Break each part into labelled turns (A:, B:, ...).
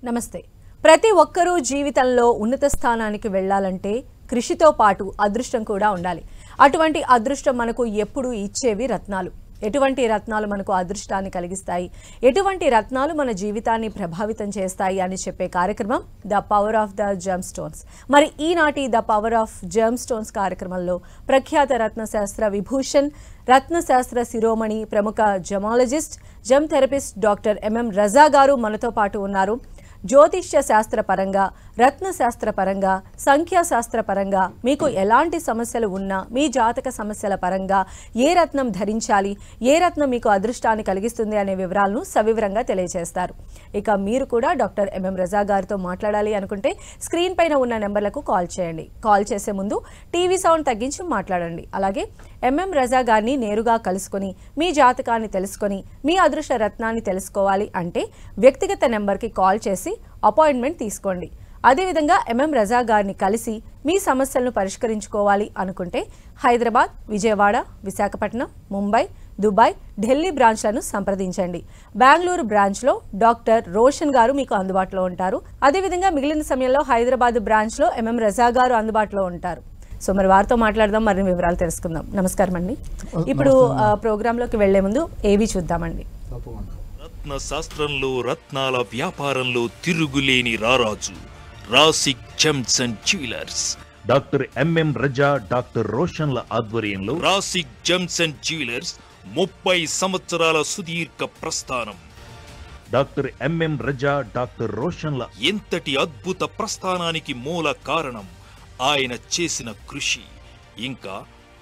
A: నమస్తే. ప్రతి ఒక్కరూ జీవితంలో ఉన్నత స్థానానికి వెళ్ళాలంటే కృషితో పాటు అదృష్టం కూడా ఉండాలి. అటువంటి అదృష్టం మనకు ఎప్పుడు ఇచ్చేవి రత్నాలు. ఎటువంటి రత్నాలు మనకు అదృష్టాన్ని కలిగిస్తాయి, ఎటువంటి రత్నాలు మన జీవితాన్ని ప్రభావితం చేస్తాయి అని చెప్పే కార్యక్రమం the power of the gem stones. మరి ఈనాటి the power of gem stones కార్యక్రమంలో ప్రఖ్యాత రత్నశాస్త్ర విభూషణ్, రత్నశాస్త్ర శిరోమణి, ప్రముఖ gemologist, gem therapist doctor MM Raza గారు మనతో పాటు ఉన్నారు. జ్యోతిష్య శాస్త్ర పరంగా, రత్నశాస్త్ర పరంగా, సంఖ్యాశాస్త్ర పరంగా మీకు ఎలాంటి సమస్యలు ఉన్నా, మీ జాతక సమస్యల పరంగా ఏ రత్నం ధరించాలి, ఏ రత్నం మీకు అదృష్టాన్ని కలిగిస్తుంది అనే వివరాలను సవివరంగా తెలియజేస్తారు. ఇక మీరు కూడా డాక్టర్ ఎంఎం రజా గారితో మాట్లాడాలి అనుకుంటే స్క్రీన్ పైన ఉన్న నెంబర్లకు కాల్ చేయండి. కాల్ చేసే ముందు టీవీ సౌండ్ తగ్గించి మాట్లాడండి. అలాగే ఎంఎం రజా గారిని నేరుగా కలుసుకొని మీ జాతకాన్ని తెలుసుకొని మీ అదృష్ట రత్నాన్ని తెలుసుకోవాలి అంటే వ్యక్తిగత నెంబర్కి కాల్ చేసి అపాయింట్మెంట్ తీసుకోండి. అదేవిధంగా ఎంఎం రజా గారిని కలిసి మీ సమస్యలను పరిష్కరించుకోవాలి అనుకుంటే హైదరాబాద్, విజయవాడ, విశాఖపట్నం, ముంబై, దుబాయ్, ఢిల్లీ బ్రాంచ్లను సంప్రదించండి. బెంగళూరు బ్రాంచ్లో డాక్టర్ రోషన్ గారు మీకు అందుబాటులో ఉంటారు. అదేవిధంగా మిగిలిన సమయంలో హైదరాబాద్ బ్రాంచ్లో ఎంఎం రజా గారు అందుబాటులో ఉంటారు. సో మరి వారితో మాట్లాడదాం, మరిన్ని వివరాలు తెలుసుకుందాం. నమస్కారం అండి. ఇప్పుడు ప్రోగ్రాంలోకి వెళ్లే ముందు ఏవి చూద్దామండి.
B: రత్న శాస్త్రంలో, రత్నాల వ్యాపారంలో తిరుగులేని రారాజు Rasik gems and jewellers.
C: Doctor MM Raza, doctor రోషన్ల ఆధ్వర్యంలో
B: రాసిక్ జెమ్స్ అండ్ జ్యువెలర్స్ 30 సంవత్సరాల సుదీర్ఘ ప్రస్థానం.
C: డాక్టర్ ఎంఎం రజా, డాక్టర్ రోషన్ల
B: ఎంతటి అద్భుత ప్రస్థానానికి మూల కారణం ఆయన చేసిన కృషి, ఇంకా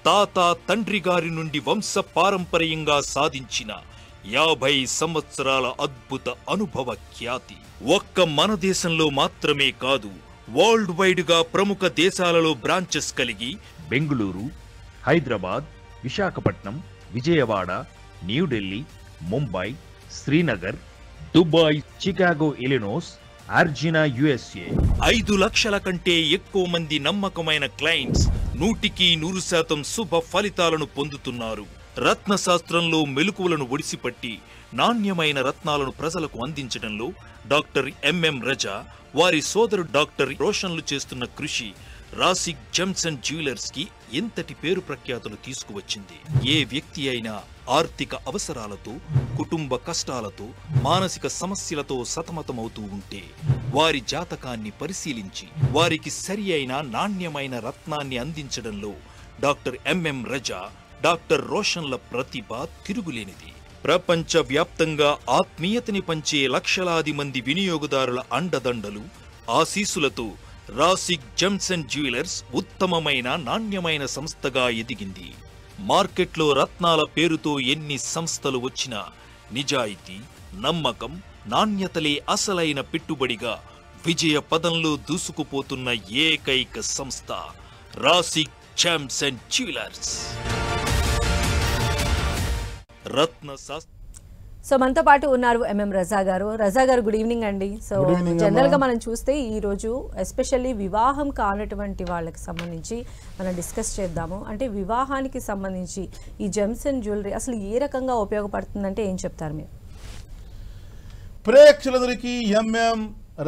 B: తాత తండ్రి గారి నుండి వంశ పారంపర్యంగా సాధించిన 50 సంవత్సరాల అద్భుత అనుభవ ఖ్యాతి. ఒక్క మన దేశంలో మాత్రమే కాదు, వరల్డ్ వైడ్ గా ప్రముఖ దేశాలలో బ్రాంచెస్ కలిగి
C: Bengaluru, Hyderabad, Visakhapatnam, Vijayawada, New Delhi, Mumbai, Srinagar, Dubai, Chicago, Illinois, Arizona, USA
B: 5 లక్షల కంటే ఎక్కువ మంది నమ్మకమైన క్లయింట్స్ 100% శుభ ఫలితాలను పొందుతున్నారు. రత్నశాస్త్రంలో మెలకువలను ఒడిసిపట్టి నాణ్యమైన రత్నాలను ప్రజలకు అందించడంలో డాక్టర్ ఎంఎం రజా, వారి సోదరు డాక్టర్ రోషన్లు చేస్తున్న కృషి రాసిక్ జెమ్స్ అండ్ జ్యువెలర్స్ కి ఎంతటి పేరు ప్రఖ్యాతులు తీసుకువచ్చింది. ఏ వ్యక్తి అయినా ఆర్థిక అవసరాలతో, కుటుంబ కష్టాలతో, మానసిక సమస్యలతో సతమతమవుతూ ఉంటే వారి జాతకాన్ని పరిశీలించి వారికి సరి అయిన నాణ్యమైన రత్నాన్ని అందించడంలో డాక్టర్ ఎంఎం రజా, డాక్టర్ రోషన్ల ప్రతిభ తిరుగులేనిది. ప్రపంచ వ్యాప్తంగా ఆత్మీయతని పంచే లక్షలాది మంది వినియోగదారుల అండదండలు, ఆశీస్సులతో రాసిక్ జెమ్స్ అండ్ జ్యువెలర్స్ ఉత్తమమైన నాణ్యమైన సంస్థగా ఎదిగింది. మార్కెట్లో రత్నాల పేరుతో ఎన్ని సంస్థలు వచ్చినా నిజాయితీ, నమ్మకం, నాణ్యతలే అసలైన పెట్టుబడిగా విజయ పదంలో దూసుకుపోతున్న ఏకైక సంస్థ రాసిక్ జెమ్స్ అండ్ జ్యువెలర్స్.
A: సో మనతో పాటు ఉన్నారు ఎంఎం రజా గారు. రజా గారు, గుడ్ ఈవినింగ్ అండి. సో జనరల్ గా మనం చూస్తే ఈ రోజు ఎస్పెషల్లీ వివాహం కానటువంటి వాళ్ళకి సంబంధించి మనం డిస్కస్ చేద్దాము. అంటే వివాహానికి సంబంధించి ఈ జెమ్స్ అండ్ జ్యువెలరీ అసలు ఏ రకంగా ఉపయోగపడుతుందంటే ఏం చెప్తారు మీరు?
D: ప్రేక్షకులందరికీ ఎంఎం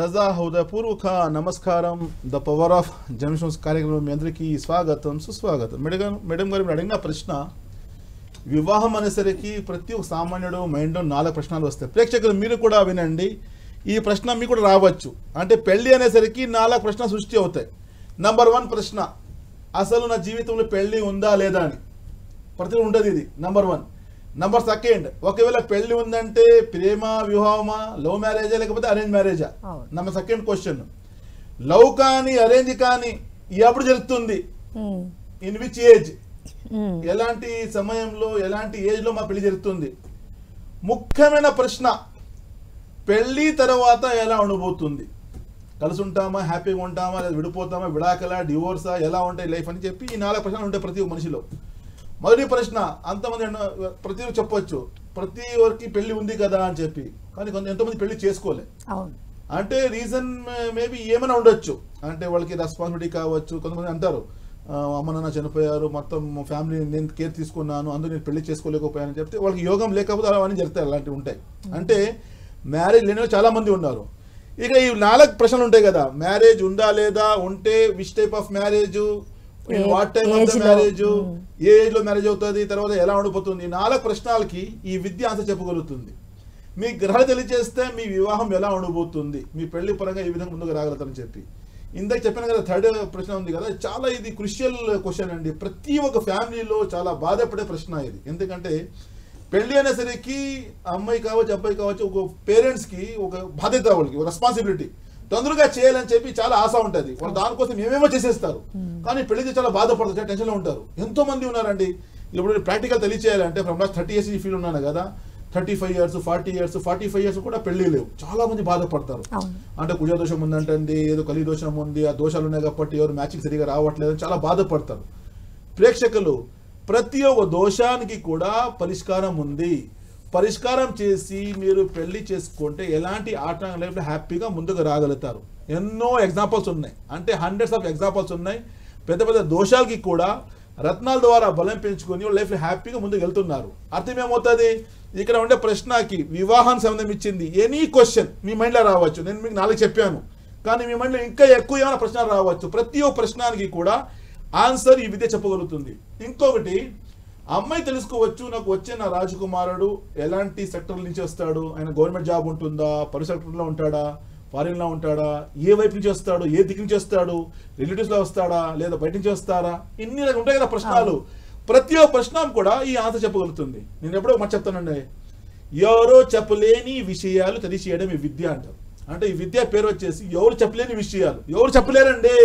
D: రజా హృదయపూర్వక నమస్కారం. The power of gem stones కార్యక్రమం మీ అందరికీ స్వాగతం, సుస్వాగతం. మేడం గారు మీరు అడిగిన ప్రశ్న, వివాహం అనేసరికి ప్రతి ఒక్క సామాన్యుడు మైండ్లో 4 ప్రశ్నలు వస్తాయి. ప్రేక్షకులు మీరు కూడా వినండి, ఈ ప్రశ్న మీకు కూడా రావచ్చు. అంటే పెళ్లి అనేసరికి 4 ప్రశ్నలు సృష్టి అవుతాయి. నంబర్ 1 ప్రశ్న, అసలు నా జీవితంలో పెళ్లి ఉందా లేదా అని ప్రతి ఉండదు. ఇది నంబర్ 1. నంబర్ 2, ఒకవేళ పెళ్లి ఉందంటే ప్రేమ వివాహమా, లవ్ మ్యారేజా లేకపోతే అరేంజ్ మ్యారేజా? నంబర్ 2 క్వశ్చన్, లవ్ కానీ అరేంజ్ కానీ ఎప్పుడు జరుగుతుంది, ఇన్ విచ్ ఏజ్, ఎలాంటి సమయంలో, ఎలాంటి ఏజ్ లో మా పెళ్లి జరుగుతుంది? ముఖ్యమైన ప్రశ్న, పెళ్లి తర్వాత ఎలా ఉండబోతుంది, కలిసి ఉంటామా, హ్యాపీగా ఉంటామా, లేదా విడిపోతామా, విడాకలా, డివోర్సా, ఎలా ఉంటాయి లైఫ్ అని చెప్పి ఈ 4 ప్రశ్నలు ఉంటాయి ప్రతి మనిషిలో. మొదటి ప్రశ్న, అంతమంది ప్రతి చెప్పొచ్చు ప్రతి ఒక్కరికి పెళ్లి ఉంది కదా అని చెప్పి, కానీ ఎంతోమంది పెళ్లి చేసుకోలే. అంటే రీజన్ మేబీ ఏమైనా ఉండొచ్చు. అంటే వాళ్ళకి రెస్పాన్సిబిలిటీ కావచ్చు. కొంతమంది అంటారు అమ్మ నాన్న చనిపోయారు, మొత్తం ఫ్యామిలీ నేను కేర్ తీసుకున్నాను, అందులో నేను పెళ్లి చేసుకోలేకపోయాను చెప్తే వాళ్ళకి యోగం లేకపోతే అవన్నీ జరుగుతాయి, అలాంటివి ఉంటాయి. అంటే మ్యారేజ్ లేని చాలా మంది ఉన్నారు. ఇక ఈ 4 ప్రశ్నలు ఉంటాయి కదా, మ్యారేజ్ ఉందా లేదా, ఉంటే which type of marriage, what type of the marriage, A age లో మ్యారేజ్ అవుతుంది, తర్వాత ఎలా ఉండిపోతుంది, 4 ప్రశ్నలకి ఈ విద్య ఆన్సర్ చెప్పగలుగుతుంది. మీ గ్రహాలు తెలియజేస్తే మీ వివాహం ఎలా ఉండబోతుంది, మీ పెళ్లి పరంగా ఈ విధంగా ముందుకు రాగలుగుతారని చెప్పి. ఇందాక చెప్పాను కదా, 3rd ప్రశ్న ఉంది కదా, చాలా ఇది క్రుషియల్ క్వశ్చన్ అండి. ప్రతి ఒక్క ఫ్యామిలీలో చాలా బాధపడే ప్రశ్న ఇది. ఎందుకంటే పెళ్లి అనేసరికి అమ్మాయి కావచ్చు అబ్బాయి కావచ్చు, ఒక పేరెంట్స్కి ఒక బాధ్యత, వాళ్ళకి ఒక రెస్పాన్సిబిలిటీ, తొందరగా చేయాలని చెప్పి చాలా ఆశ ఉంటుంది. వాళ్ళు దానికోసం ఏమేమో చేసేస్తారు, కానీ పెళ్లికి చాలా బాధపడతారు, చాలా టెన్షన్లో ఉంటారు. ఎంతో మంది ఉన్నారండి. ఇప్పుడు ప్రాక్టికల్ తెలియచేయాలంటే ఫ్రమ్ లాస్ట్ 30 years ఈ ఫీల్ ఉన్నాను కదా, 35 years, 40 years, 45 years కూడా పెళ్లి లేవు. చాలా మంది బాధపడతారు. అంటే కుజ దోషం ఉందంటండి, ఏదో కలి దోషం ఉంది, ఆ దోషాలు ఉన్నాయి కాబట్టి ఎవరు మ్యాచింగ్ సరిగా రావట్లేదు, చాలా బాధపడతారు. ప్రేక్షకులు, ప్రతి ఒక్క దోషానికి కూడా పరిష్కారం ఉంది. పరిష్కారం చేసి మీరు పెళ్లి చేసుకుంటే ఎలాంటి ఆటంకం లైఫ్లో హ్యాపీగా ముందుకు రాగలుగుతారు. ఎన్నో ఎగ్జాంపుల్స్ ఉన్నాయి, అంటే హండ్రెడ్స్ ఆఫ్ ఎగ్జాంపుల్స్ ఉన్నాయి. పెద్ద పెద్ద దోషాలకి కూడా రత్నాల ద్వారా బలం పెంచుకొని లైఫ్లో హ్యాపీగా ముందుకు వెళ్తున్నారు. అర్థం ఏమవుతుంది, ఇక్కడ ఉండే ప్రశ్నకి వివాహానికి సంబంధం ఇచ్చింది ఎనీ క్వశ్చన్ మీ మైండ్లో రావచ్చు. నేను మీకు 4 చెప్పాను, కానీ మీ మైండ్లో ఇంకా ఎక్కువ ఏమైనా ప్రశ్నలు రావచ్చు. ప్రతి ఒక్క ప్రశ్నకి కూడా ఆన్సర్ ఈ విద్య చెప్పగలుగుతుంది. ఇంకొకటి, అమ్మాయి తెలుసుకోవచ్చు, నాకు వచ్చే నా రాజకుమారుడు ఎలాంటి సెక్టర్ నుంచి వస్తాడు, ఆయన గవర్నమెంట్ జాబ్ ఉంటుందా, పరు సెక్టర్లో ఉంటాడా, ఫారిన్లో ఉంటాడా, ఏ వైపు నుంచి వస్తాడు, ఏ దిక్కు నుంచి వస్తాడు, రిలేటివ్స్లో వస్తాడా లేదా బయట నుంచి వస్తారా, ఇన్ని రకాలు ఉంటాయి కదా ప్రశ్నలు. ప్రతి ఒక్క ప్రశ్న కూడా ఈ ఆన్సర్ చెప్పగలుగుతుంది. నేను ఎప్పుడో మాట చెప్తానండి, ఎవరో చెప్పలేని విషయాలు తెలియచేయడం ఈ విద్య అంటారు. అంటే ఈ విద్య పేరు వచ్చేసి ఎవరు చెప్పలేని విషయాలు. ఎవరు చెప్పలేరండి,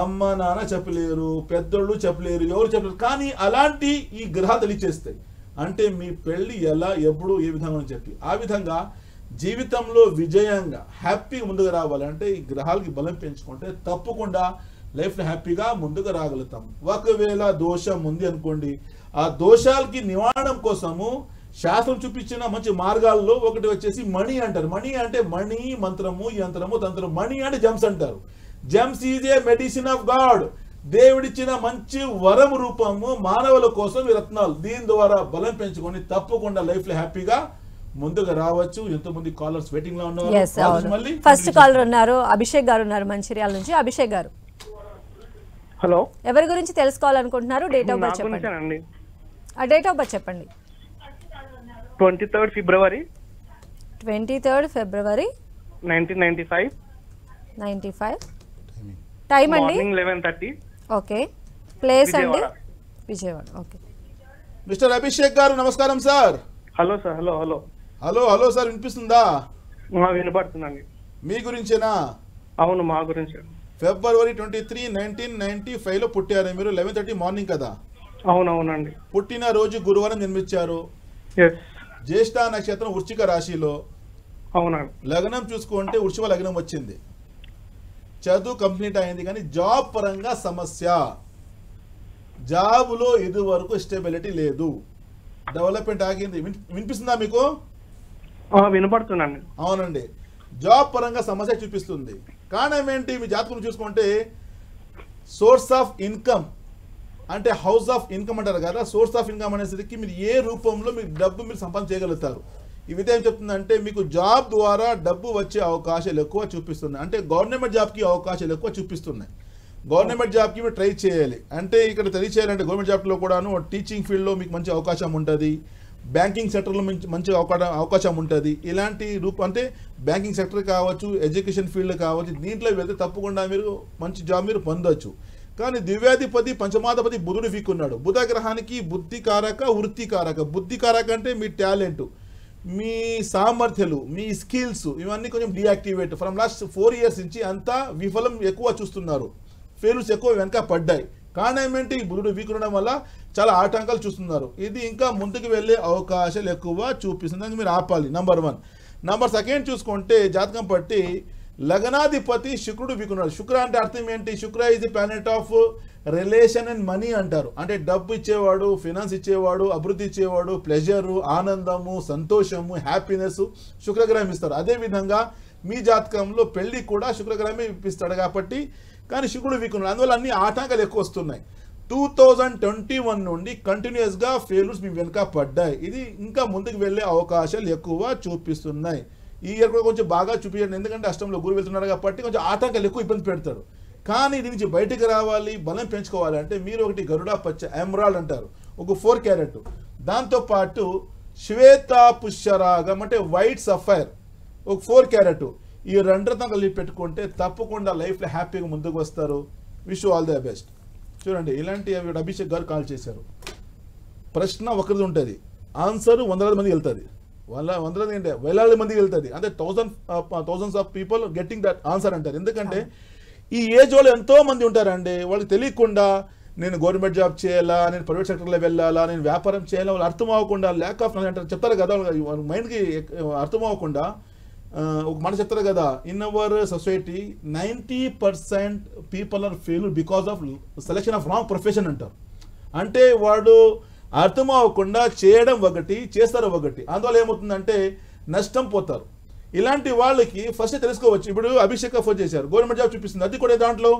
D: అమ్మ నాన్న చెప్పలేరు, పెద్దోళ్ళు చెప్పలేరు, ఎవరు చెప్పలేరు. కానీ అలాంటి ఈ గ్రహాలు తెలియచేస్తాయి. అంటే మీ పెళ్లి ఎలా, ఎప్పుడు, ఏ విధంగా అని చెప్పి. ఆ విధంగా జీవితంలో విజయంగా హ్యాపీగా ముందుకు రావాలంటే ఈ గ్రహాలకి బలం పెంచుకుంటే తప్పకుండా లైఫ్లో హ్యాపీగా ముందుకు రాగలుగుతాం. ఒకవేళ దోషం ఉంది అనుకోండి, ఆ దోషాలకి నివారణం కోసము శాస్త్రం చూపించిన మంచి మార్గాల్లో ఒకటి వచ్చేసి మణి అంటారు. మణి అంటే మణి, మంత్రము, యంత్రము, తంత్రం. మణి అంటే జమ్స్ అంటారు. Gems is a medicine of God. దేవుడిచ్చిన మంచి వరం రూపము మానవుల కోసం ఈ రత్నాలు. దీని ద్వారా బలం పెంచుకొని తప్పకుండా లైఫ్ లో హ్యాపీగా ముందుకు రావచ్చు. ఎంతమంది కాలర్స్ వెయిటింగ్ లో ఉన్నారు.
A: ఫస్ట్ కాలర్ ఉన్నారు, అభిషేక్ గారు ఉన్నారు మంచిర్యాల నుంచి. అభిషేక్ గారు,
E: హలో,
A: ఎవరి గురించి తెలుసుకోవాలనుకుంటున్నారు? డేట్ ఆఫ్ బర్త్ చెప్పండి. ఆ డేట్ ఆఫ్ బర్త్ చెప్పండి.
E: 23rd February
A: 1995. టైం అండి?
E: మార్నింగ్ 11:30.
A: ఓకే. ప్లేస్ అండి? విజయవాడ. ఓకే.
D: మిస్టర్ అభిషేక్ గారు నమస్కారం sir.
E: Hello sir. Hello hello
D: hello hello sir, వినిపిస్తుందా?
E: వినపడుతుందండి.
D: మీ గురించేనా?
E: అవును, మా గురించి.
D: February 23, 1995 లో పుట్టారు మీరు. 11:30 మార్నింగ్ కదా?
E: అవునవునండి.
D: పుట్టిన రోజు గురువారం జన్మించారు. జ్యేష్ఠ నక్షత్రం, వృశ్చిక రాశిలో.
E: అవునండి.
D: లగ్నం చూసుకుంటే వృషభ లగ్నం వచ్చింది. చదువు కంప్లీట్ అయింది, కానీ జాబ్ పరంగా సమస్య. జాబ్లో ఇది వరకు స్టెబిలిటీ లేదు, డెవలప్మెంట్ ఆగింది. వినిపిస్తుందా మీకు?
E: వినపడుతుందండి.
D: అవునండి, జాబ్ పరంగా సమస్య చూపిస్తుంది. కారణం ఏంటి? మీ జాతకం చూసుకుంటే సోర్స్ ఆఫ్ ఇన్కమ్ అంటే హౌస్ ఆఫ్ ఇన్కమ్ అంటారు కదా. సోర్స్ ఆఫ్ ఇన్కమ్ అనేసరికి మీరు ఏ రూపంలో మీకు డబ్బు మీరు సంపాదన చేయగలుగుతారు. ఈ విధంగా ఏం చెప్తుందంటే మీకు జాబ్ ద్వారా డబ్బు వచ్చే అవకాశాలు ఎక్కువ చూపిస్తున్నాయి. అంటే గవర్నమెంట్ జాబ్కి అవకాశాలు ఎక్కువ చూపిస్తున్నాయి. గవర్నమెంట్ జాబ్కి మీరు ట్రై చేయాలి. అంటే ఇక్కడ తెలియచేయాలంటే గవర్నమెంట్ జాబ్లో కూడాను టీచింగ్ ఫీల్డ్లో మీకు మంచి అవకాశం ఉంటుంది, బ్యాంకింగ్ సెక్టర్లో మంచి అవకాశం ఉంటుంది. ఇలాంటి అంటే బ్యాంకింగ్ సెక్టర్ కావచ్చు, ఎడ్యుకేషన్ ఫీల్డ్ కావచ్చు, దీంట్లో వెళ్తే తప్పకుండా మీరు మంచి జాబ్ మీరు పొందొచ్చు. కానీ దివ్యాధిపతి పంచమాధిపతి బుధుడు వీక్ ఉన్నాడు. బుధ గ్రహానికి బుద్ధికారక, వృత్తికారక. బుద్ధికారక అంటే మీ టాలెంట్, మీ సామర్థ్యాలు, మీ స్కిల్స్, ఇవన్నీ కొంచెం డియాక్టివేట్. ఫ్రమ్ లాస్ట్ 4 years నుంచి అంతా విఫలం ఎక్కువ చూస్తున్నారు, ఫెయిల్యూర్స్ ఎక్కువ వెనక పడ్డాయి. కారణం ఏంటి? బుధుడు వీక్ ఉండడం వల్ల చాలా ఆటంకాలు చూస్తున్నారు. ఇది ఇంకా ముందుకు వెళ్ళే అవకాశాలు ఎక్కువ చూపిస్తుంది, మీరు ఆపాలి. నంబర్ 1. నంబర్ 2 చూసుకుంటే జాతకం పట్టి లగ్నాధిపతి శుక్రుడు వీకున్నాడు. శుక్ర అంటే అర్థం ఏంటి? శుక్ర is the planet of relation and money అంటారు. అంటే డబ్బు ఇచ్చేవాడు, ఫైనాన్స్ ఇచ్చేవాడు, అభివృద్ధి ఇచ్చేవాడు, ప్లెజరు, ఆనందము, సంతోషము, హ్యాపీనెస్ శుక్రగ్రహం ఇస్తారు. అదేవిధంగా మీ జాతకంలో పెళ్లి కూడా శుక్రగ్రహమే ఇప్పిస్తాడు కాబట్టి. కానీ శుక్రుడు వీకున్నాడు, అందువల్ల అన్ని ఆటంకాలు ఎక్కువ వస్తున్నాయి. 2021 నుండి కంటిన్యూస్గా ఫెయిల్యూర్స్ మీ వెనుక పడ్డాయి. ఇది ఇంకా ముందుకు వెళ్ళే అవకాశాలు ఎక్కువ చూపిస్తున్నాయి. ఈ ఇయర్ కూడా కొంచెం బాగా చూపించండి, ఎందుకంటే అష్టంలో గురువు వెళ్తున్నాడు కాబట్టి కొంచెం ఆటంకాలు ఎక్కువ ఇబ్బంది పెడతాడు. కానీ దీని నుంచి బయటకు రావాలి, బలం పెంచుకోవాలి అంటే మీరు ఒకటి గరుడా పచ్చ ఎమరాల్డ్ అంటారు, ఒక 4 క్యారెట్, దాంతోపాటు శ్వేత పుష్యరాగం అంటే వైట్ సఫైర్ ఒక 4 క్యారెట్, ఈ 2 రత్నాలు కలిపి పెట్టుకుంటే తప్పకుండా లైఫ్లో హ్యాపీగా ముందుకు వస్తారు. Wish all the best. చూడండి ఇలాంటి అభిషేక్ గారు కాల్ చేశారు. ప్రశ్న ఒకరిది ఉంటుంది, ఆన్సర్ 100 మందికి వెళ్తుంది, 100 అంటే వేలాది మందికి వెళ్తుంది, అంటే thousands of people getting that answer అంటారు. ఎందుకంటే ఈ ఏజ్ వాళ్ళు ఎంతో మంది ఉంటారండి, వాళ్ళకి తెలియకుండా నేను గవర్నమెంట్ జాబ్ చేయాలా, నేను ప్రైవేట్ సెక్టర్లో వెళ్ళాలా, నేను వ్యాపారం చేయాలా, వాళ్ళు అర్థం అవ్వకుండా ల్యాక్ ఆఫ్ నాలెడ్జ్ అంటారు, చెప్తారు కదా, వాళ్ళ మైండ్కి అర్థం అవ్వకుండా ఒక మాట చెప్తారు కదా, in our society 90% people are fail because of selection of wrong profession అంటారు. అంటే వాడు అర్థం అవ్వకుండా చేయడం ఒకటి, చేస్తారు ఒకటి, అందువల్ల ఏమవుతుందంటే నష్టం పోతారు. ఇలాంటి వాళ్ళకి ఫస్ట్ తెలుసుకోవచ్చు. ఇప్పుడు అభిషేక్ ఫోన్ చేశారు, గవర్నమెంట్ జాబ్ చూపిస్తుంది, అది కూడా దాంట్లో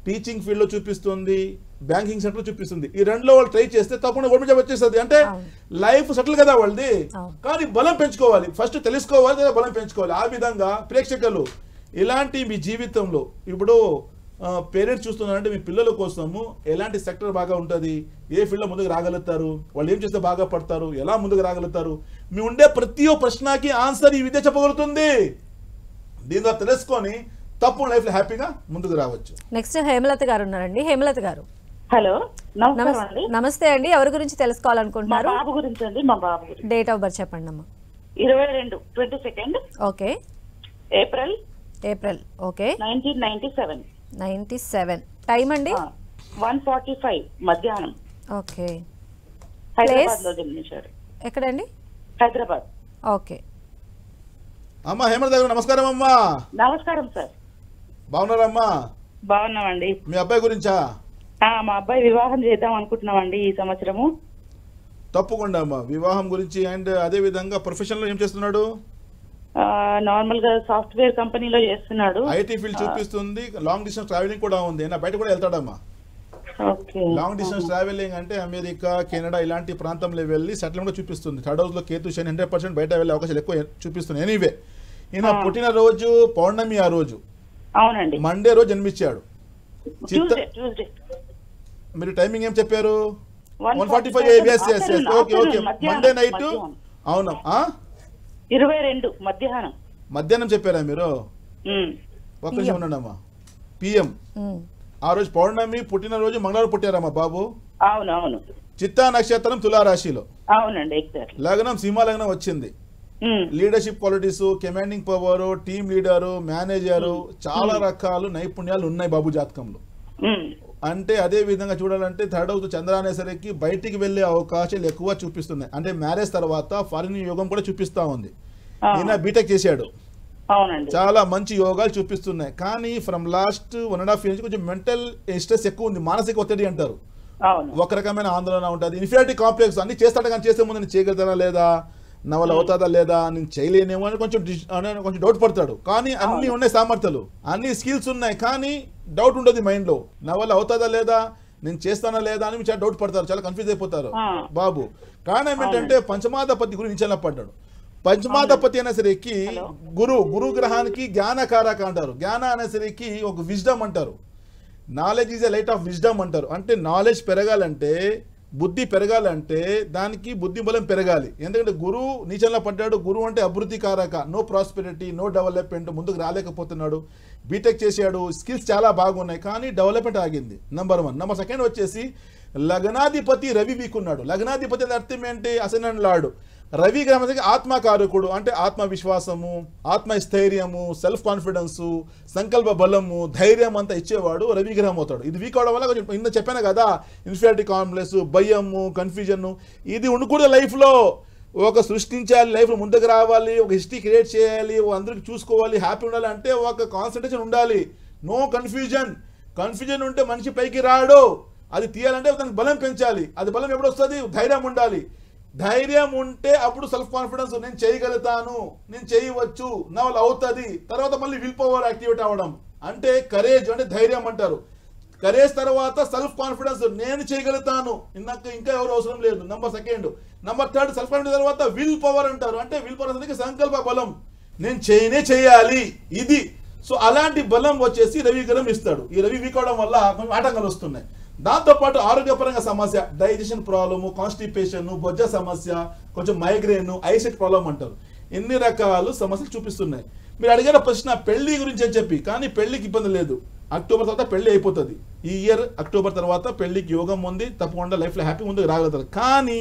D: టీచింగ్ ఫీల్డ్లో చూపిస్తుంది, బ్యాంకింగ్ సెక్టర్లో చూపిస్తుంది. ఈ 2లో వాళ్ళు ట్రై చేస్తే తప్పకుండా గవర్నమెంట్ జాబ్ వచ్చేస్తుంది, అంటే లైఫ్ సెటిల్ కదా వాళ్ళది. కానీ బలం పెంచుకోవాలి, ఫస్ట్ తెలుసుకోవాలి, లేదా బలం పెంచుకోవాలి. ఆ విధంగా ప్రేక్షకులు ఇలాంటి మీ జీవితంలో ఇప్పుడు పేరెంట్స్ చూస్తున్నారంటే మీ పిల్లల కోసము ఎలాంటి సెక్టర్ బాగా ఉంటుంది, ఏ ఫీల్డ్లో ముందుకు రాగలుగుతారు, వాళ్ళు ఏం చేస్తే బాగా పడతారు, ఎలా ముందుకు రాగలుగుతారు, మీ ఉండే ప్రతి ఒక్క ప్రశ్నకి ఆన్సర్ ఈ విద్య చెప్పగలుగుతుంది. దీనిలో తెలుసుకొని తప్పు లైఫ్లో హ్యాపీగా ముందుకు రావచ్చు.
A: నెక్స్ట్ హేమలత గారు ఉన్నారండి. హేమలత గారు
F: హలో, నమస్కారం అండి.
A: నమస్తే అండి, ఎవరి గురించి తెలుసుకోవాలనుకుంటున్నారు?
F: మా బాబు గురించి అండి. మా బాబు గురించి.
A: డేట్ ఆఫ్ బర్త్ చెప్పండి అమ్మా.
F: 22
A: ఓకే,
F: ఏప్రిల్
A: ఓకే,
F: 1997.
A: 97. టైం అండి
F: 1:45 మధ్యాహ్నం.
A: ఓకే,
F: హైదరాబాద్ లో జన్మించారు.
A: ఎక్కడండి?
F: హైదరాబాద్.
A: ఓకే
D: అమ్మా హేమలత గారు నమస్కారం అమ్మా.
F: నమస్కారం సార్.
D: బాగున్నారమ్మా?
F: బాగున్నామండి.
D: మీ అబ్బాయి గురించా?
F: మా అబ్బాయి వివాహం చేద్దాం అనుకుంటున్నామండి ఈ సంవత్సరము.
D: తప్పకుండా అమ్మా, వివాహం గురించి. అండ్ అదే విధంగా ప్రొఫెషన్ లో ఏం చేస్తున్నాడు?
F: నార్మల్ గా సాఫ్ట్వేర్ కంపెనీలో చేస్తున్నాడు.
D: ఐటీ ఫీల్డ్ చూపిస్తుంది, లాంగ్ డిస్టెన్స్ ట్రావెలింగ్ కూడా ఉంది, బయట కూడా వెళ్తాడమ్మా. లాంగ్ డిస్టెన్స్ ట్రావెలింగ్ అంటే అమెరికా, కెనడా ఇలాంటి ప్రాంతంలో వెళ్ళి సెటిల్మెంట్ కూడా చూపిస్తుంది. 3rd హౌస్ లో కేతు శని 100% బయట వెళ్ళే అవకాశాలు ఎక్కువ చూపిస్తుంది. ఎనీవే ఈయన పుట్టినరోజు పౌర్ణమి, ఆ రోజు
F: అవునండి,
D: మండే రోజు జన్మించాడు. మీరు టైమింగ్ ఏం చెప్పారు? 1:45. Okay Monday night. అవునా?
F: 22 మధ్యాహ్నం
D: చెప్పారా మీరు? ఒక్క నిమిషం ఉండండమ్మా. PM ఆ రోజు పౌర్ణమి, పుట్టినరోజు మంగళవారం పుట్టారమ్మా బాబు.
F: అవునవును.
D: చిత్తా నక్షత్రం తులారాశిలో.
F: అవునండి, ఎగ్జాక్ట్లీ.
D: లగ్నం సింహ లగ్నం వచ్చింది. Leadership qualities, commanding power, team leader, manager, చాలా రకాలు నైపుణ్యాలు ఉన్నాయి బాబు జాతకంలో. అంటే అదే విధంగా చూడాలంటే 3rd హౌస్ చంద్ర అనేసరికి బయటికి వెళ్లే అవకాశాలు ఎక్కువ చూపిస్తున్నాయి. అంటే మ్యారేజ్ తర్వాత ఫారిన్ యోగం కూడా చూపిస్తా ఉంది. ఈయన బీటెక్ చేశాడు, చాలా మంచి యోగాలు చూపిస్తున్నాయి. కానీ ఫ్రమ్ లాస్ట్ 1.5 years కొంచెం మెంటల్ స్ట్రెస్ ఎక్కువ ఉంది, మానసిక ఒత్తిడి అంటారు. ఒక రకమైన ఆందోళన ఉంటుంది, ఇన్ఫీరియారిటీ కాంప్లెక్స్. అన్ని చేస్తాడు కానీ చేసే ముందు నేను చేయగలుగుతానా లేదా, నా వల్ల అవుతుందా లేదా, నేను చేయలేనేమో అని కొంచెం డౌట్ పడతాడు. కానీ అన్ని ఉన్నాయి సామర్థ్యాలు, అన్ని స్కిల్స్ ఉన్నాయి, కానీ డౌట్ ఉండదు మైండ్లో, నా వల్ల అవుతుందా లేదా, నేను చేస్తానా లేదా అని చాలా డౌట్ పడతారు, చాలా కన్ఫ్యూజ్ అయిపోతారు బాబు. కారణం ఏంటంటే పంచమాధిపతి గురు నిచలన పడ్డాడు. పంచమాధిపతి అనేసరికి గురు గ్రహానికి జ్ఞానకారక అంటారు. జ్ఞాన అనేసరికి ఒక విజ్డమ్ అంటారు. Knowledge is a light of wisdom అంటారు. అంటే నాలెడ్జ్ పెరగాలంటే, బుద్ధి పెరగాలంటే దానికి బుద్ధి బలం పెరగాలి. ఎందుకంటే గురువు నీచంలో పడ్డాడు. గురువు అంటే అభివృద్ధి కారక, నో ప్రాస్పెరిటీ, నో డెవలప్మెంట్, ముందుకు రాలేకపోతున్నాడు. బీటెక్ చేశాడు, స్కిల్స్ చాలా బాగున్నాయి, కానీ డెవలప్మెంట్ ఆగింది. నెంబర్ 1. నెంబర్ 2 వచ్చేసి లగ్నాధిపతి రవి వీకున్నాడు. లగ్నాధిపతి అర్థం ఏంటి? Ascendant lord. రవి గ్రహానికి ఆత్మకారకుడు, అంటే ఆత్మవిశ్వాసము, ఆత్మస్థైర్యము, సెల్ఫ్ కాన్ఫిడెన్సు, సంకల్ప బలము, ధైర్యం అంతా ఇచ్చేవాడు రవి గ్రహం అవుతాడు. ఇది వీక్ అవడం వల్ల కొంచెం ఇంత చెప్పాను కదా, ఇన్ఫీరియారిటీ కాంప్లెక్స్, భయము, కన్ఫ్యూజన్, ఇది ఉండకూడదు లైఫ్లో. ఒక సృష్టించాలి, లైఫ్లో ముందుకు రావాలి, ఒక హిస్టరీ క్రియేట్ చేయాలి, అందరికి చూసుకోవాలి, హ్యాపీ ఉండాలి అంటే ఒక కాన్సన్ట్రేషన్ ఉండాలి. No confusion. కన్ఫ్యూజన్ ఉంటే మనిషి పైకి రాడు. అది తీయాలంటే దానికి బలం పెంచాలి. అది బలం ఎప్పుడు వస్తుంది? ధైర్యం ఉండాలి. ధైర్యం ఉంటే అప్పుడు సెల్ఫ్ కాన్ఫిడెన్స్, నేను చేయగలుగుతాను, నేను చేయవచ్చు, నా వల్ల అవుతుంది. తర్వాత మళ్ళీ విల్ పవర్ యాక్టివేట్ అవ్వడం, అంటే కరేజ్, అంటే ధైర్యం అంటారు. కరేజ్ తర్వాత సెల్ఫ్ కాన్ఫిడెన్స్, నేను చేయగలుగుతాను, ఇంకా ఎవరు అవసరం లేదు. నెంబర్ 2. నెంబర్ 3 సెల్ఫ్ కాన్ఫిడెన్స్ తర్వాత విల్ పవర్ అంటారు. అంటే విల్ పవర్ అనేది సంకల్ప బలం. నేను చేయాలి ఇది. సో అలాంటి బలం వచ్చేసి రవి గ్రహం ఇస్తాడు. ఈ రవి వీక్ అవడం వల్ల కొంచెం ఆటంకాలు వస్తున్నాయి. దాంతోపాటు ఆరోగ్యపరంగా సమస్య, డైజెషన్ ప్రాబ్లము, కాన్స్టిపేషన్, బొజ్జ సమస్య, కొంచెం మైగ్రేన్, ఐసెట్ ప్రాబ్లం అంటారు. ఎన్ని రకాలు సమస్యలు చూపిస్తున్నాయి. మీరు అడిగిన ప్రశ్న పెళ్లి గురించి అని చెప్పి, కానీ పెళ్లికి ఇబ్బంది లేదు. అక్టోబర్ తర్వాత పెళ్లి అయిపోతుంది. ఈ ఇయర్ అక్టోబర్ తర్వాత పెళ్లికి యోగం ఉంది, తప్పకుండా లైఫ్లో హ్యాపీ ముందుకు రాగలుగుతారు. కానీ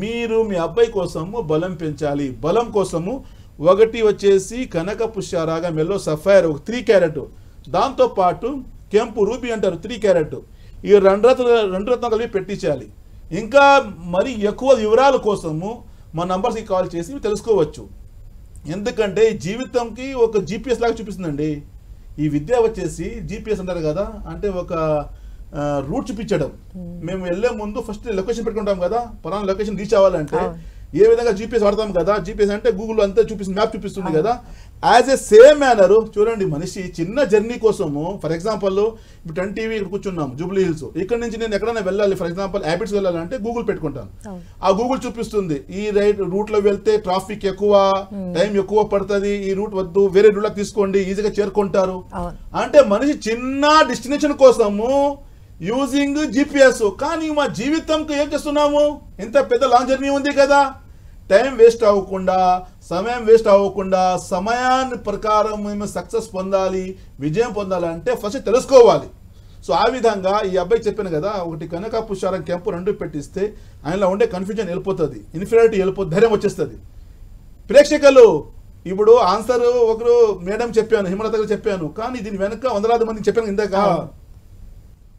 D: మీరు మీ అబ్బాయి కోసము బలం పెంచాలి. బలం కోసము ఒకటి వచ్చేసి కనక పుష్యరాగం, ఎల్లో సఫైర్ 3 క్యారెట్, దాంతోపాటు కెంపు రూబీ అంటారు 3 క్యారెట్, ఈ రెండు రత్నాలు కలిపి పెట్టించాలి. ఇంకా మరి ఎక్కువ వివరాల కోసము మా నంబర్స్కి కాల్ చేసి తెలుసుకోవచ్చు. ఎందుకంటే జీవితంకి ఒక జీపీఎస్ లాగా చూపిస్తుందండి. ఈ విద్య వచ్చేసి జీపీఎస్ అంటారు కదా, అంటే ఒక రూట్ చూపించడం. మేము వెళ్ళే ముందు ఫస్ట్ లొకేషన్ పెట్టుకుంటాం కదా, పలానా లొకేషన్ రీచ్ అవ్వాలంటే ఏ విధంగా జీపీఎస్ వాడతాం కదా. జీపీఎస్ అంటే గూగుల్ అంతా చూపిస్తుంది, మ్యాప్ చూపిస్తుంది కదా. యాజ్ ఏ సేమ్ మేనర్ చూడండి, మనిషి చిన్న జర్నీ కోసము, ఫర్ ఎగ్జాంపుల్ ఇప్పుడు 10 టీవీ ఇక్కడ కూర్చున్నాం జూబ్లీ హిల్స్, ఇక్కడ నుంచి నేను ఎక్కడైనా వెళ్ళాలి, ఫర్ ఎగ్జాంపుల్ హ్యాబిట్స్ వెళ్ళాలంటే గూగుల్ పెట్టుకుంటాను. ఆ గూగుల్ చూపిస్తుంది ఈ రూట్ లో వెళ్తే ట్రాఫిక్ ఎక్కువ, టైం ఎక్కువ పడుతుంది, ఈ రూట్ వద్దు, వేరే రూట్ లో తీసుకోండి, ఈజీగా చేరుకుంటారు. అంటే మనిషి చిన్న డెస్టినేషన్ కోసము యూజింగ్ జీపీఎస్. కానీ మా జీవితంకి ఏం చేస్తున్నాము, ఇంత పెద్ద లాంగ్ జర్నీ ఉంది కదా, టైం వేస్ట్ అవ్వకుండా, సమయం వేస్ట్ అవ్వకుండా, సమయాన్ని ప్రకారం మేము సక్సెస్ పొందాలి, విజయం పొందాలంటే ఫస్ట్ తెలుసుకోవాలి. సో ఆ విధంగా ఈ అబ్బాయి చెప్పాను కదా, ఒకటి కనక పుష్యరాగం కెంపు 2 పెట్టిస్తే ఆయనలో ఉండే కన్ఫ్యూజన్ వెళ్ళిపోతుంది, ఇన్ఫీరియారిటీ వెళ్ళిపోతుంది, ధైర్యం వచ్చేస్తుంది. ప్రేక్షకులు ఇప్పుడు ఆన్సర్ ఒకరు మేడం చెప్పాను, హిమలత గారు చెప్పాను, కానీ దీని వెనక వందలాది మందికి చెప్పాను ఇందాక.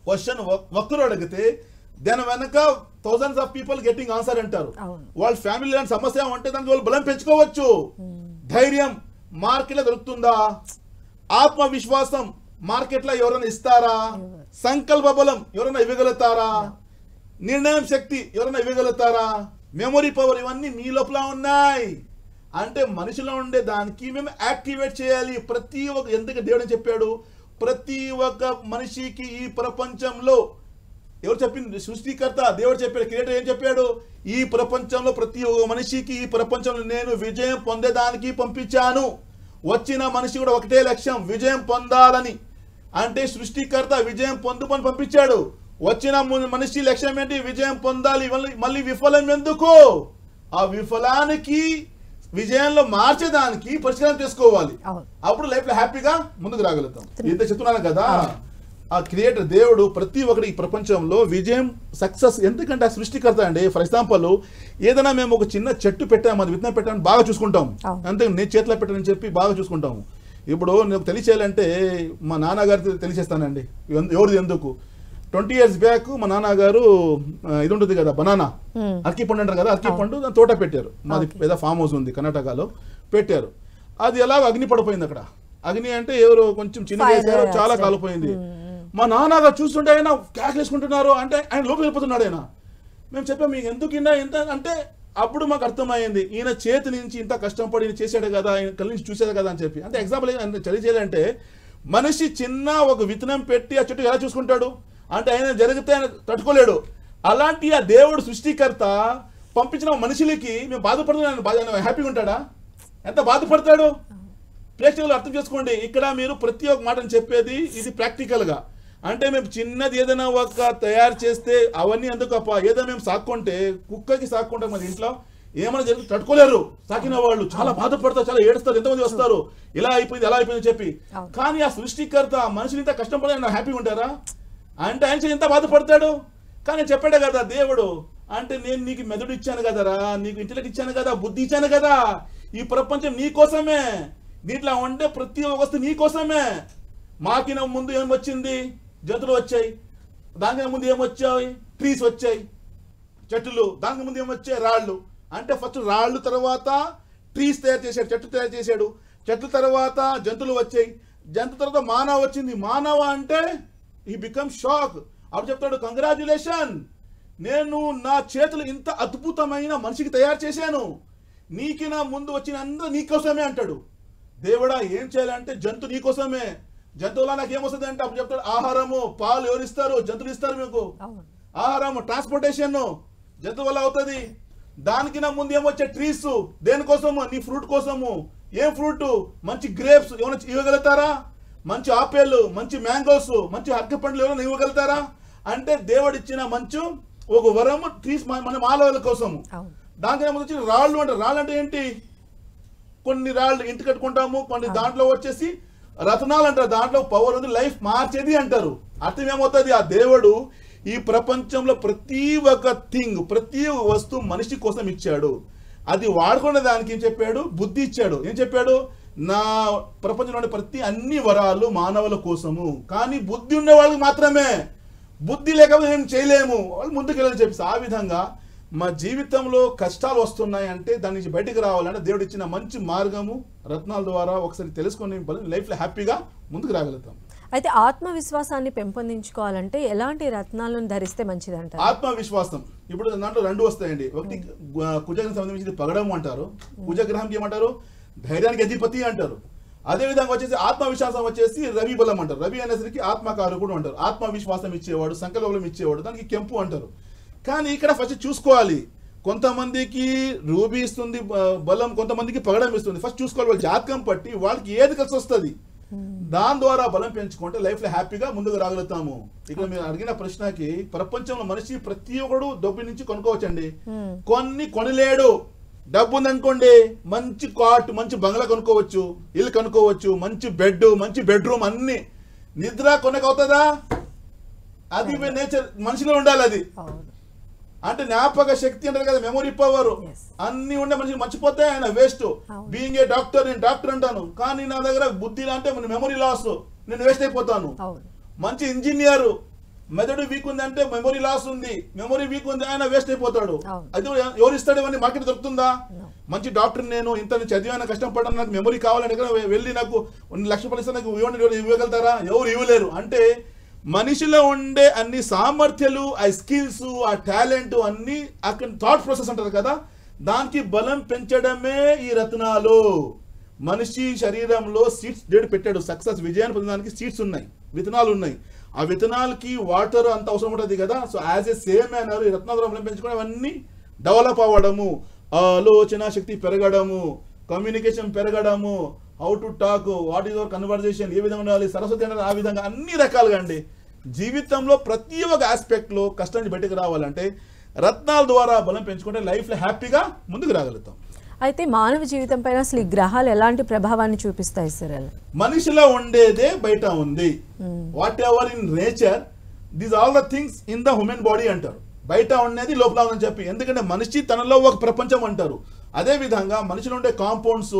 D: క్వశ్చన్ ఒక్కరు అడిగితే దాని వెనక thousands of people getting answer అంటారు. వాళ్ళ ఫ్యామిలీ సమస్య ఉంటే దానికి వాళ్ళు బలం పెంచుకోవచ్చు. ధైర్యం మార్కెట్లో దొరుకుతుందా? ఆత్మవిశ్వాసం మార్కెట్లో ఎవరైనా ఇస్తారా? సంకల్ప బలం ఎవరైనా ఇవ్వగలుగుతారా? నిర్ణయం శక్తి ఎవరైనా ఇవ్వగలుగుతారా? మెమొరీ పవర్ ఇవన్నీ మీ లోపల ఉన్నాయి. అంటే మనిషిలో ఉండే దానికి మేము యాక్టివేట్ చేయాలి. ప్రతి ఒక్క, ఎందుకు దేవుడు చెప్పాడు, ప్రతి ఒక్క మనిషికి ఈ ప్రపంచంలో, ఎవరు చెప్పింది? సృష్టికర్త దేవుడు చెప్పాడు, క్రియేటర్ ఏం చెప్పాడు? ఈ ప్రపంచంలో ప్రతి ఒక్క మనిషికి ఈ ప్రపంచంలో నేను విజయం పొందేదానికి పంపించాను. వచ్చిన మనిషి కూడా ఒకటే లక్ష్యం, విజయం పొందాలని. అంటే సృష్టికర్త విజయం పొందుమని పంపించాడు. వచ్చిన మనిషి లక్ష్యం ఏంటి? విజయం పొందాలి. మళ్ళీ విఫలం ఎందుకు? ఆ విఫలానికి విజయంలో మార్చేదానికి పరిష్కారం చేసుకోవాలి. అప్పుడు లైఫ్ లో హ్యాపీగా ముందుకు రాగలుగుతాం. ఇంత చెప్తున్నాను కదా, ఆ క్రియేటర్ దేవుడు ప్రతి ఒక్కటి ప్రపంచంలో విజయం సక్సెస్, ఎందుకంటే ఆ సృష్టికర్త అండి. ఫర్ ఎగ్జాంపుల్ ఏదైనా మేము ఒక చిన్న చెట్టు పెట్టాము, అది విత్తనం పెట్టామని బాగా చూసుకుంటాం, అంతే నేను చేతిలో పెట్టానని చెప్పి బాగా చూసుకుంటాము. ఇప్పుడు నాకు తెలిసేయాలంటే మా నాన్నగారు తెలిసేస్తానండి, ఎవరిది ఎందుకు. 20 years బ్యాక్ మా నాన్నగారు ఇది ఉంటుంది కదా బనానా, అరకి పండు అంటారు కదా, అరకి పండు దాని తోట పెట్టారు. మాది పెద్ద ఫామ్ హౌస్ ఉంది కర్ణాటకలో, పెట్టారు. అది ఎలాగో అగ్ని పడిపోయింది అక్కడ. అగ్ని అంటే ఎవరు కొంచెం చిన్న వేసారు, చాలా కాలిపోయింది. మా నాన్నగారు చూస్తుంటే ఆయన క్యాష్ వేసుకుంటున్నారు, అంటే ఆయన లోపలికి వెళ్ళిపోతున్నాడు. ఆయన మేము చెప్పాము మీకు ఎందుకు ఇంత అంటే, అప్పుడు మాకు అర్థమైంది ఈయన చేతి నుంచి ఇంత కష్టపడి ఈయన చేశాడు కదా, ఆయన కళ్ళ నుంచి చూసాడు కదా అని చెప్పి. అంటే ఎగ్జాంపుల్ చలి చేయాలంటే మనిషి చిన్న ఒక విత్తనం పెట్టి ఆ చెట్టు ఎలా చూసుకుంటాడు అంటే, ఆయన జరిగితే ఆయన తట్టుకోలేడు. అలాంటి ఆ దేవుడు సృష్టికర్త పంపించిన మనుషులకి మేము బాధపడుతున్నాను, హ్యాపీగా ఉంటాడా? ఎంత బాధపడతాడు? ప్రేక్షకులు అర్థం చేసుకోండి. ఇక్కడ మీరు ప్రతి ఒక్క మాటను చెప్పేది ఇది ప్రాక్టికల్గా. అంటే మేము చిన్నది ఏదైనా ఒక తయారు చేస్తే అవన్నీ ఎందుకు అప్ప, ఏదో మేము సాక్కుంటే కుక్కకి సాక్కుంటాం మన ఇంట్లో, ఏమైనా జరిగి తట్టుకోలేరు. సాకిన వాళ్ళు చాలా బాధపడతారు, చాలా ఏడుస్తారు, ఎంతమంది వస్తారు, ఇలా అయిపోయింది అలా అయిపోయింది చెప్పి. కానీ ఆ సృష్టికర్త మనుషులు ఇంత కష్టపడి హ్యాపీగా ఉంటారా? అంటే ఆయన ఎంత బాధపడతాడు. కానీ చెప్పాడే కదా దేవుడు, అంటే నేను నీకు మెదడు ఇచ్చాను కదరా, నీకు ఇంటెలెక్ట్ ఇచ్చాను కదా, బుద్ధి ఇచ్చాను కదా, ఈ ప్రపంచం నీ కోసమే, దీంట్లో ఉండే ప్రతి ఒక్క వస్తువు నీ కోసమే. మాకిన ముందు ఏం వచ్చింది? జంతువులు వచ్చాయి. దానికి ముందు ఏమొచ్చాయి? ట్రీస్ వచ్చాయి, చెట్లు. దానికి ముందు ఏమొచ్చాయి? రాళ్ళు. అంటే ఫస్ట్ రాళ్ళు, తర్వాత ట్రీస్ తయారు చేశాడు, చెట్లు తయారు చేశాడు. చెట్ల తర్వాత జంతువులు వచ్చాయి, జంతువు తర్వాత మానవ వచ్చింది. మానవ అంటే ఈ బికమ్ షాక్. అప్పుడు చెప్తాడు కంగ్రాచ్యులేషన్, నేను నా చేతులు ఇంత అద్భుతమైన మనిషికి తయారు చేశాను, నీకి నా ముందు వచ్చిన అందరూ నీకోసమే అంటాడు. దేవుడా ఏం చేయాలంటే జంతువు నీకోసమే. జంతువులా నాకు ఏమొస్తుంది అంటే అప్పుడు చెప్తాడు ఆహారము, పాలు ఎవరు ఇస్తారు? జంతువులు ఇస్తారు మీకు. ఆహారము, ట్రాన్స్పోర్టేషన్ జంతువు వల్ల అవుతుంది. దానికి నా ముందు ఏమొచ్చే ట్రీస్ దేనికోసము? నీ ఫ్రూట్ కోసము. ఏం ఫ్రూట్? మంచి గ్రేప్స్ ఏమైనా ఇవ్వగలుగుతారా? మంచి ఆపిల్, మంచి మ్యాంగోస్, మంచి అరటి పండ్లు ఏమైనా ఇవ్వగలుగుతారా? అంటే దేవుడిచ్చిన మంచు ఒక వరము ట్రీస్ మన మానవుల కోసము. దానికి ముందు వచ్చి రాళ్ళు అంటారు. రాళ్ళు అంటే ఏంటి? కొన్ని రాళ్ళు ఇంటి కట్టుకుంటాము, కొన్ని దాంట్లో వచ్చేసి రత్నాలు అంటారు. దాంట్లో పవర్ ఉంది, లైఫ్ మార్చేది అంటారు. అర్థం ఏమవుతుంది? ఆ దేవుడు ఈ ప్రపంచంలో ప్రతి ఒక్క థింగ్, ప్రతి వస్తువు మనిషి కోసం ఇచ్చాడు. అది వాడుకునే దానికి ఏం చెప్పాడు? బుద్ధి ఇచ్చాడు. ఏం చెప్పాడు? నా ప్రపంచంలోని ప్రతి అన్ని వరాలు మానవుల కోసము, కానీ బుద్ధి ఉన్న వాళ్ళకి మాత్రమే. బుద్ధి లేకపోతే ఏం చేయలేము, వాళ్ళు ముందుకెళ్ళని చెప్పేసి. ఆ విధంగా మా జీవితంలో కష్టాలు వస్తున్నాయి అంటే దాని నుంచి బయటకు రావాలంటే దేవుడు ఇచ్చిన మంచి మార్గము రత్నాల ద్వారా ఒకసారి తెలుసుకొని లైఫ్లో హ్యాపీగా ముందుకు రాగలుగుతాం.
A: అయితే ఆత్మవిశ్వాసాన్ని పెంపొందించుకోవాలంటే ఎలాంటి రత్నాలను ధరిస్తే మంచిదంటారు?
D: ఆత్మవిశ్వాసం ఇప్పుడు దాంట్లో రెండు వస్తాయండి. ఒకటి కుజగ్రహం సంబంధించి పగడం అంటారు. కుజగ్రహంకి ఏమంటారు? ధైర్యానికి అధిపతి అంటారు. అదేవిధంగా వచ్చేసి ఆత్మవిశ్వాసం వచ్చేసి రవి బలం అంటారు. రవి అనేసరికి ఆత్మకారకుడు అంటారు. ఆత్మవిశ్వాసం ఇచ్చేవాడు, సంకల్పం ఇచ్చేవాడు, దానికి కెంపు అంటారు. కానీ ఇక్కడ ఫస్ట్ చూసుకోవాలి. కొంతమందికి రూబీ ఇస్తుంది బలం, కొంతమందికి పగడం ఇస్తుంది. ఫస్ట్ చూసుకోవాలి వాళ్ళ జాతకం పట్టి వాళ్ళకి ఏది కలిసి వస్తుంది. దాని ద్వారా బలం పెంచుకుంటే లైఫ్ లో హ్యాపీగా ముందుకు రాగలుగుతాము. ఇక్కడ మీరు అడిగిన ప్రశ్నకి ప్రపంచంలో మనిషి ప్రతి ఒక్కడు డబ్బు నుంచి కొనుక్కోవచ్చండి. కొన్ని కొనలేడు. డబ్బు ఉందనుకోండి, మంచి కాట్, మంచి బంగ్లా కొనుక్కోవచ్చు, ఇల్లు కొనుక్కోవచ్చు, మంచి బెడ్, మంచి బెడ్రూమ్, అన్ని. నిద్ర కొనకవుతుందా? అది నేచర్ మనిషిలో ఉండాలి. అది అంటే జ్ఞాపక శక్తి అంటారు కదా, మెమొరీ పవర్. అన్ని ఉండే మనిషి మర్చిపోతే ఆయన వేస్ట్. బీయింగ్ ఏ డాక్టర్, నేను డాక్టర్ అంటాను, కానీ నా దగ్గర బుద్ధి అంటే మెమొరీ లాస్, నేను వేస్ట్ అయిపోతాను. మంచి ఇంజనీర్, మెదడు వీక్ ఉంది అంటే మెమొరీ లాస్ ఉంది, మెమొరీ వీక్ ఉంది, ఆయన వేస్ట్ అయిపోతాడు. అది ఎవరు ఇస్తాడు? ఇవన్నీ మార్కెట్ దొరుకుతుందా? మంచి డాక్టర్ నేను ఇంత చదివాను, కష్టపడ్డాను, నాకు మెమొరీ కావాలని వెళ్ళి నాకు 1 లక్ష రూపాయలు ఇస్తే నాకు ఇవ్వగలుగుతారా? ఎవరు ఇవ్వలేరు. అంటే మనిషిలో ఉండే అన్ని సామర్థ్యాలు, ఆ స్కిల్స్, ఆ టాలెంట్ అన్ని అక్కడ థాట్ ప్రాసెస్ అంటారు కదా, దానికి బలం పెంచడమే ఈ రత్నాలు. మనిషి శరీరంలో సీడ్స్ దేవుడు పెట్టాడు. సక్సెస్ విజయాన్ని పొందడానికి సీడ్స్ ఉన్నాయి, విత్తనాలు ఉన్నాయి. ఆ విత్తనాలకి వాటర్ అంత అవసరం ఉంటుంది కదా. So as a same manner ఈ రత్నాల బలం పెంచుకోవడం, అవన్నీ డెవలప్ అవ్వడము, ఆలోచన శక్తి పెరగడము, కమ్యూనికేషన్ పెరగడము, how to talk, what is our conversation, ఏ విధంగా ఉండాలి, సరస్వతి అంటే ఆ విధంగా అన్ని రకాలుగా అండి. జీవితంలో ప్రతి ఒక్క ఆస్పెక్ట్లో కష్టం నుంచి బయటకు రావాలంటే రత్నాల ద్వారా బలం పెంచుకుంటే లైఫ్లో హ్యాపీగా ముందుకు రాగలుగుతాం.
A: అయితే మానవ జీవితం పైన అసలు ఈ గ్రహాలు ఎలాంటి ప్రభావాన్ని చూపిస్తాయి సార్?
D: మనిషిలో ఉండేదే బయట ఉంది. What ever in nature, these all the things in the human body అంటారు. బయట ఉండేది లోపల ఉందని చెప్పి. ఎందుకంటే మనిషి తనలో ఒక ప్రపంచం అంటారు. అదే విధంగా మనిషిలో ఉండే కాంపౌండ్స్,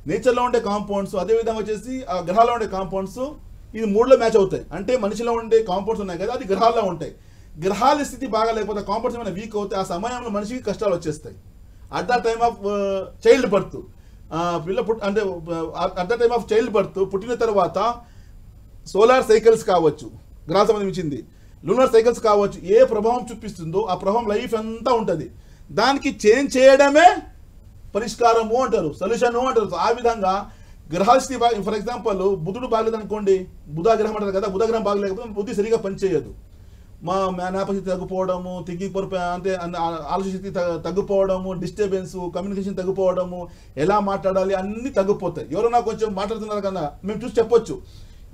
D: నేచర్లో ఉండే కాంపౌండ్స్, అదేవిధంగా వచ్చేసి ఆ గ్రహాల్లో ఉండే కాంపౌండ్స్, ఇది 3లో మ్యాచ్ అవుతాయి. అంటే మనిషిలో ఉండే కాంపౌండ్స్ ఉన్నాయి కదా, అది గ్రహాల్లో ఉంటాయి. గ్రహాల స్థితి బాగా లేకపోతే, కాంపౌండ్స్ ఏమైనా వీక్ అవుతాయి, ఆ సమయంలో మనిషికి కష్టాలు వచ్చేస్తాయి. At the time of child birth, అంటే at the time of child birth, పుట్టిన తర్వాత సోలార్ సైకిల్స్ కావచ్చు, గ్రహాలకు సంబంధించింది, లూనర్ సైకిల్స్ కావచ్చు, ఏ ప్రభావం చూపిస్తుందో ఆ ప్రభావం లైఫ్ అంతా ఉంటుంది. దానికి చేంజ్ చేయడమే పరిష్కారము అంటారు, సొల్యూషను అంటారు. ఆ విధంగా గ్రహాల స్థితి బాగా, ఫర్ ఎగ్జాంపుల్ బుధుడు బాగలేదు అనుకోండి, బుధగ్రహం అంటారు కదా, బుధగ్రహం బాగలేకపోతే బుద్ధి సరిగా పనిచేయదు. మా జ్ఞాపకశక్తి తగ్గిపోవడము, అంటే ఆలోచన శక్తి తగ్గిపోవడము, డిస్టర్బెన్స్, కమ్యూనికేషన్ తగ్గిపోవడము, ఎలా మాట్లాడాలి అన్నీ తగ్గిపోతాయి. ఎవరైనా కొంచెం మాట్లాడుతున్నారు కన్నా మేము చూసి చెప్పొచ్చు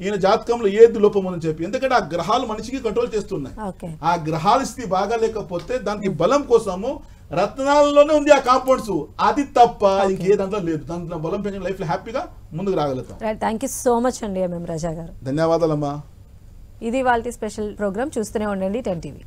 D: ఈయన జాతకంలో ఏది లోపం ఉందని చెప్పి. ఎందుకంటే ఆ గ్రహాలు మనిషికి కంట్రోల్ చేస్తున్నాయి. ఆ గ్రహాల స్థితి బాగా లేకపోతే దానికి బలం కోసము రత్నాల్లోనే ఉంది ఆ కాంపౌండ్స్, అది తప్ప ఇంకే దాంట్లో లేదు. దాంట్లో బలం పెంచిన లైఫ్ లో హ్యాపీగా ముందుకు రాగలుగుతాం.
A: థ్యాంక్ యూ సో మచ్ అండి ఎంఎం రజా గారు.
D: ధన్యవాదాలమ్మా.
A: ఇది వాళ్ళ స్పెషల్ ప్రోగ్రామ్. చూస్తూనే ఉండండి 10 TV.